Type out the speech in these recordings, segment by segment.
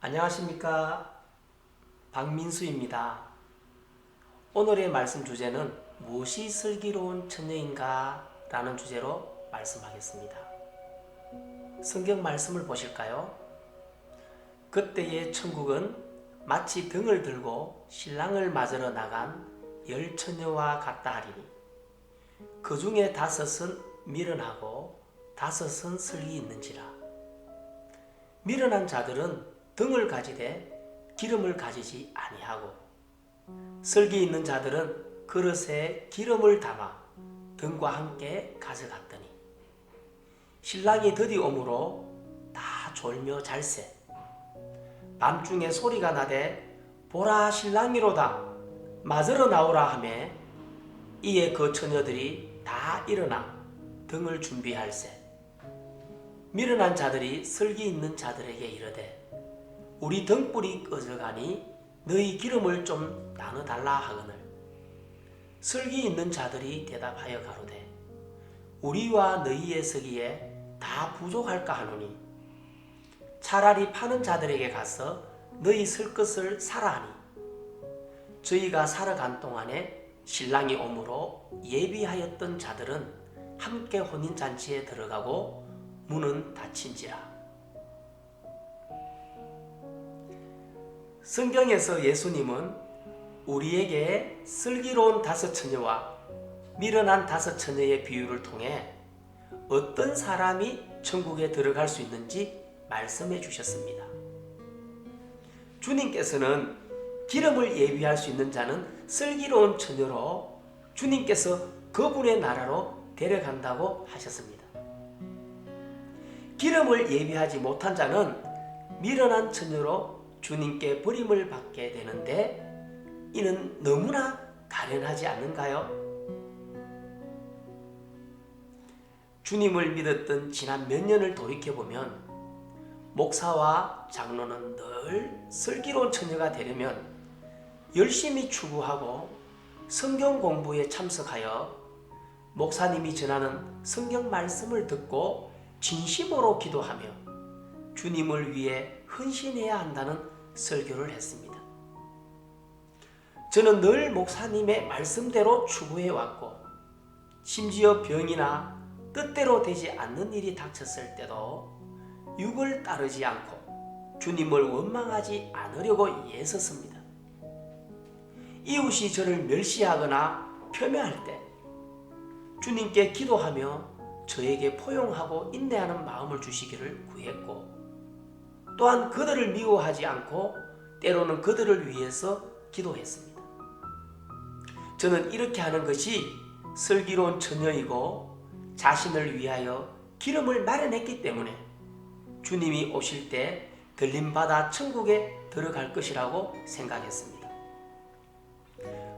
안녕하십니까, 박민수입니다. 오늘의 말씀 주제는 무엇이 슬기로운 처녀인가 라는 주제로 말씀하겠습니다. 성경 말씀을 보실까요? 그때의 천국은 마치 등을 들고 신랑을 맞으러 나간 열 처녀와 같다 하리니 그 중에 5은 미련하고 5은 슬기 있는지라. 미련한 자들은 등을 가지되 기름을 가지지 아니하고 슬기 있는 자들은 그릇에 기름을 담아 등과 함께 가져갔더니 신랑이 드디 오므로 다 졸며 잘세. 밤중에 소리가 나되 보라 신랑이로다 맞으러 나오라 하매 이에 그 처녀들이 다 일어나 등을 준비할세. 미련한 자들이 슬기 있는 자들에게 이르되 우리 등불이 꺼져가니 너희 기름을 좀 나눠달라 하거늘 슬기 있는 자들이 대답하여 가로되 우리와 너희의 서기에 다 부족할까 하노니 차라리 파는 자들에게 가서 너희 쓸 것을 사라 하니 저희가 사러 간 동안에 신랑이 오므로 예비하였던 자들은 함께 혼인잔치에 들어가고 문은 닫힌지라. 성경에서 예수님은 우리에게 슬기로운 5 처녀와 미련한 5 처녀의 비유를 통해 어떤 사람이 천국에 들어갈 수 있는지 말씀해 주셨습니다. 주님께서는 기름을 예비할 수 있는 자는 슬기로운 처녀로 주님께서 그분의 나라로 데려간다고 하셨습니다. 기름을 예비하지 못한 자는 미련한 처녀로 주님께 버림을 받게 되는데 이는 너무나 가련하지 않는가요? 주님을 믿었던 지난 몇 년을 돌이켜보면 목사와 장로는 늘 슬기로운 처녀가 되려면 열심히 추구하고 성경 공부에 참석하여 목사님이 전하는 성경 말씀을 듣고 진심으로 기도하며 주님을 위해 헌신해야 한다는 설교를 했습니다. 저는 늘 목사님의 말씀대로 추구해 왔고 심지어 병이나 뜻대로 되지 않는 일이 닥쳤을 때도 육을 따르지 않고 주님을 원망하지 않으려고 애썼습니다. 이웃이 저를 멸시하거나 폄훼할 때 주님께 기도하며 저에게 포용하고 인내하는 마음을 주시기를 구했고 또한 그들을 미워하지 않고 때로는 그들을 위해서 기도했습니다. 저는 이렇게 하는 것이 슬기로운 처녀이고 자신을 위하여 기름을 마련했기 때문에 주님이 오실 때 들림받아 천국에 들어갈 것이라고 생각했습니다.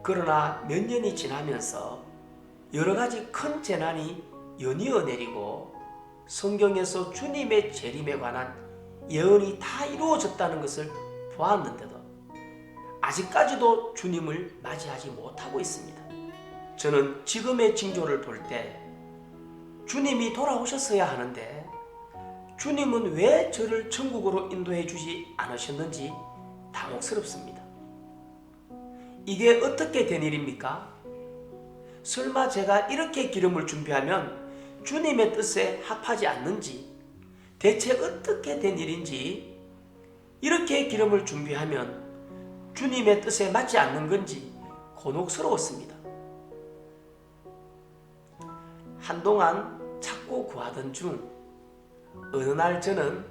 그러나 몇 년이 지나면서 여러 가지 큰 재난이 연이어 내리고 성경에서 주님의 재림에 관한 예언이 다 이루어졌다는 것을 보았는데도 아직까지도 주님을 맞이하지 못하고 있습니다. 저는 지금의 징조를 볼 때 주님이 돌아오셨어야 하는데 주님은 왜 저를 천국으로 인도해 주지 않으셨는지 당혹스럽습니다. 이게 어떻게 된 일입니까? 설마 제가 이렇게 기름을 준비하면 주님의 뜻에 합하지 않는지, 대체 어떻게 된 일인지, 이렇게 기름을 준비하면 주님의 뜻에 맞지 않는 건지 곤혹스러웠습니다. 한동안 찾고 구하던 중 어느 날 저는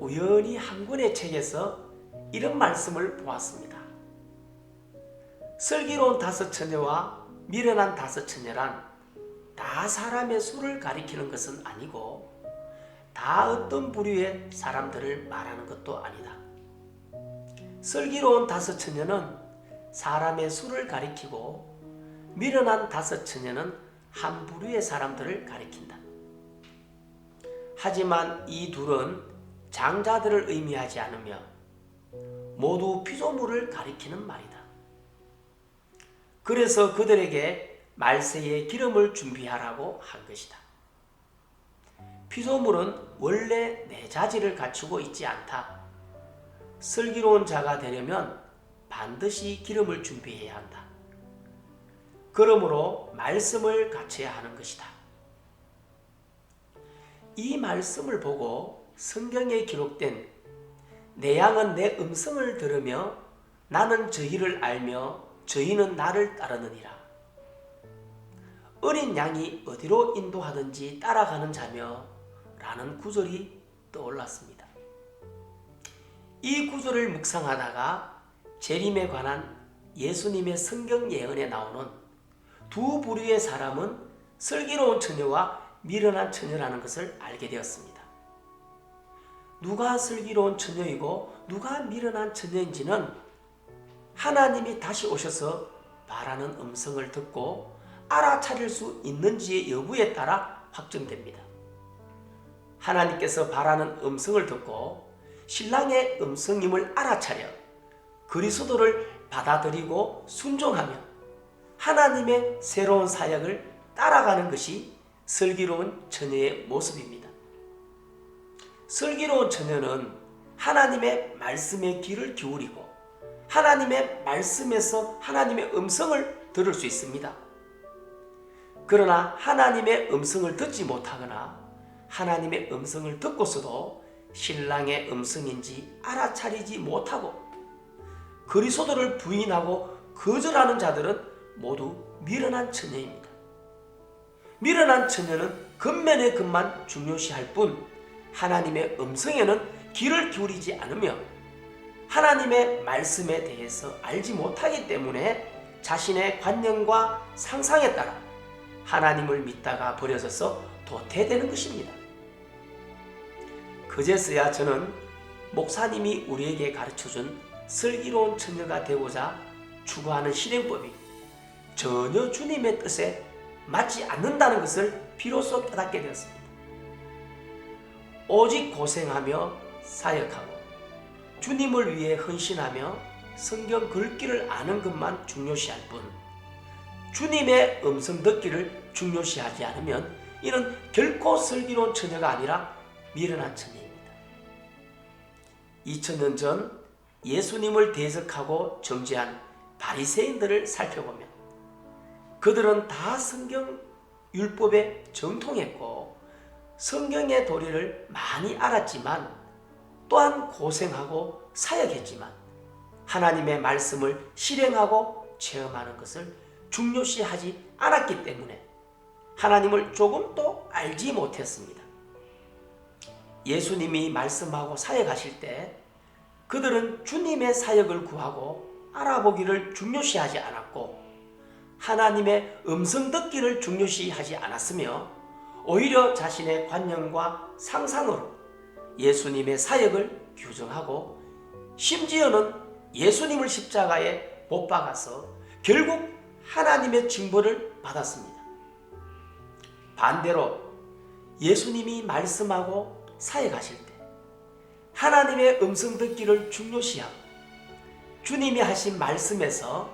우연히 한 권의 책에서 이런 말씀을 보았습니다. 슬기로운 5 처녀와 미련한 5 처녀란 다 사람의 수를 가리키는 것은 아니고 다 어떤 부류의 사람들을 말하는 것도 아니다. 슬기로운 5 처녀는 사람의 수를 가리키고 미련한 5 처녀는 한 부류의 사람들을 가리킨다. 하지만 이 둘은 장자들을 의미하지 않으며 모두 피조물을 가리키는 말이다. 그래서 그들에게 말세에 기름을 준비하라고 한 것이다. 피조물은 원래 내 자질을 갖추고 있지 않다. 슬기로운 자가 되려면 반드시 기름을 준비해야 한다. 그러므로 말씀을 갖춰야 하는 것이다. 이 말씀을 보고 성경에 기록된 내 양은 내 음성을 들으며 나는 저희를 알며 저희는 나를 따르느니라. 어린 양이 어디로 인도하든지 따라가는 자며 라는 구절이 떠올랐습니다. 이 구절을 묵상하다가 재림에 관한 예수님의 성경 예언에 나오는 두 부류의 사람은 슬기로운 처녀와 미련한 처녀라는 것을 알게 되었습니다. 누가 슬기로운 처녀이고 누가 미련한 처녀인지는 하나님이 다시 오셔서 바라는 음성을 듣고 알아차릴 수 있는지의 여부에 따라 확정됩니다. 하나님께서 바라는 음성을 듣고 신랑의 음성임을 알아차려 그리스도를 받아들이고 순종하며 하나님의 새로운 사역을 따라가는 것이 슬기로운 처녀의 모습입니다. 슬기로운 처녀는 하나님의 말씀에 귀를 기울이고 하나님의 말씀에서 하나님의 음성을 들을 수 있습니다. 그러나 하나님의 음성을 듣지 못하거나 하나님의 음성을 듣고서도 신랑의 음성인지 알아차리지 못하고 그리스도를 부인하고 거절하는 자들은 모두 미련한 처녀입니다. 미련한 처녀는 겉면의 것만 중요시할 뿐 하나님의 음성에는 귀를 기울이지 않으며 하나님의 말씀에 대해서 알지 못하기 때문에 자신의 관념과 상상에 따라 하나님을 믿다가 버려져서 도태되는 것입니다. 그제서야 저는 목사님이 우리에게 가르쳐준 슬기로운 처녀가 되고자 추구하는 실행법이 전혀 주님의 뜻에 맞지 않는다는 것을 비로소 깨닫게 되었습니다. 오직 고생하며 사역하고 주님을 위해 헌신하며 성경 글귀를 아는 것만 중요시할 뿐 주님의 음성 듣기를 중요시하지 않으면 이는 결코 슬기로운 처녀가 아니라 미련한 처녀입니다. 2000년 전 예수님을 대적하고 정죄한 바리새인들을 살펴보면 그들은 다 성경 율법에 정통했고 성경의 도리를 많이 알았지만 또한 고생하고 사역했지만 하나님의 말씀을 실행하고 체험하는 것을 중요시하지 않았기 때문에 하나님을 조금도 알지 못했습니다. 예수님이 말씀하고 사역하실 때 그들은 주님의 사역을 구하고 알아보기를 중요시하지 않았고 하나님의 음성 듣기를 중요시하지 않았으며 오히려 자신의 관념과 상상으로 예수님의 사역을 규정하고 심지어는 예수님을 십자가에 못 박아서 결국 하나님의 징벌을 받았습니다. 반대로 예수님이 말씀하고 사역하실 때 하나님의 음성 듣기를 중요시하고 주님이 하신 말씀에서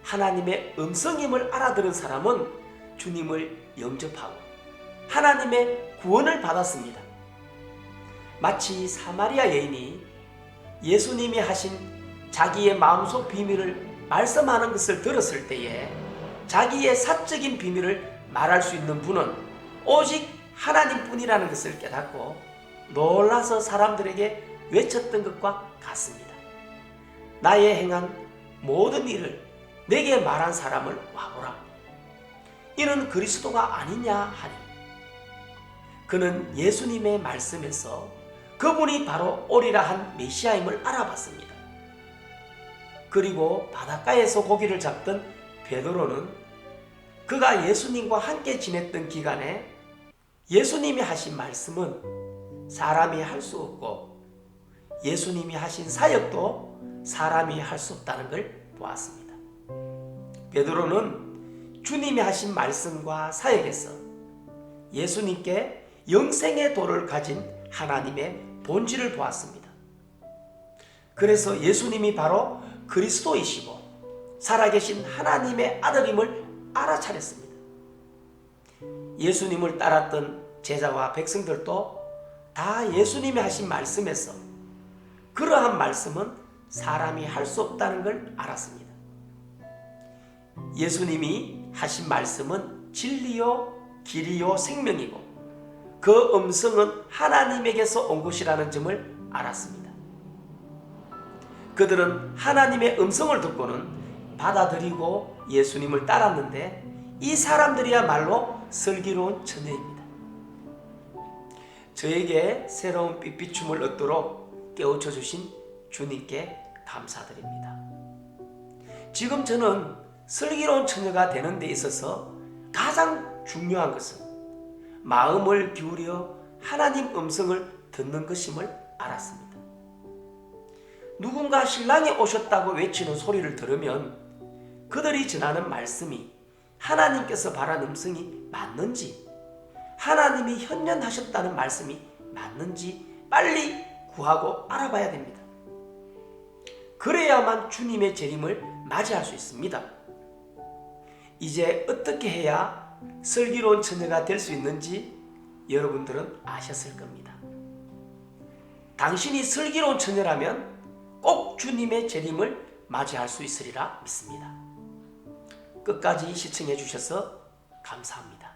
하나님의 음성임을 알아들은 사람은 주님을 영접하고 하나님의 구원을 받았습니다. 마치 사마리아 여인이 예수님이 하신 자기의 마음속 비밀을 말씀하는 것을 들었을 때에 자기의 사적인 비밀을 말할 수 있는 분은 오직 하나님뿐이라는 것을 깨닫고 놀라서 사람들에게 외쳤던 것과 같습니다. 나의 행한 모든 일을 내게 말한 사람을 와보라. 이는 그리스도가 아니냐 하니 그는 예수님의 말씀에서 그분이 바로 오리라 한 메시아임을 알아봤습니다. 그리고 바닷가에서 고기를 잡던 베드로는 그가 예수님과 함께 지냈던 기간에 예수님이 하신 말씀은 사람이 할 수 없고 예수님이 하신 사역도 사람이 할 수 없다는 걸 보았습니다. 베드로는 주님이 하신 말씀과 사역에서 예수님께 영생의 도를 가진 하나님의 본질을 보았습니다. 그래서 예수님이 바로 그리스도이시고 살아계신 하나님의 아들임을 알아차렸습니다. 예수님을 따랐던 제자와 백성들도 다 예수님이 하신 말씀에서 그러한 말씀은 사람이 할 수 없다는 걸 알았습니다. 예수님이 하신 말씀은 진리요 길이요 생명이고 그 음성은 하나님에게서 온 것이라는 점을 알았습니다. 그들은 하나님의 음성을 듣고는 받아들이고 예수님을 따랐는데 이 사람들이야말로 슬기로운 처녀입니다. 저에게 새로운 빛비춤을 얻도록 깨우쳐 주신 주님께 감사드립니다. 지금 저는 슬기로운 처녀가 되는 데 있어서 가장 중요한 것은 마음을 기울여 하나님 음성을 듣는 것임을 알았습니다. 누군가 신랑이 오셨다고 외치는 소리를 들으면 그들이 전하는 말씀이 하나님께서 바란 음성이 맞는지, 하나님이 현현하셨다는 말씀이 맞는지 빨리 구하고 알아봐야 됩니다. 그래야만 주님의 재림을 맞이할 수 있습니다. 이제 어떻게 해야 슬기로운 처녀가 될 수 있는지 여러분들은 아셨을 겁니다. 당신이 슬기로운 처녀라면 꼭 주님의 재림을 맞이할 수 있으리라 믿습니다. 끝까지 시청해 주셔서 감사합니다.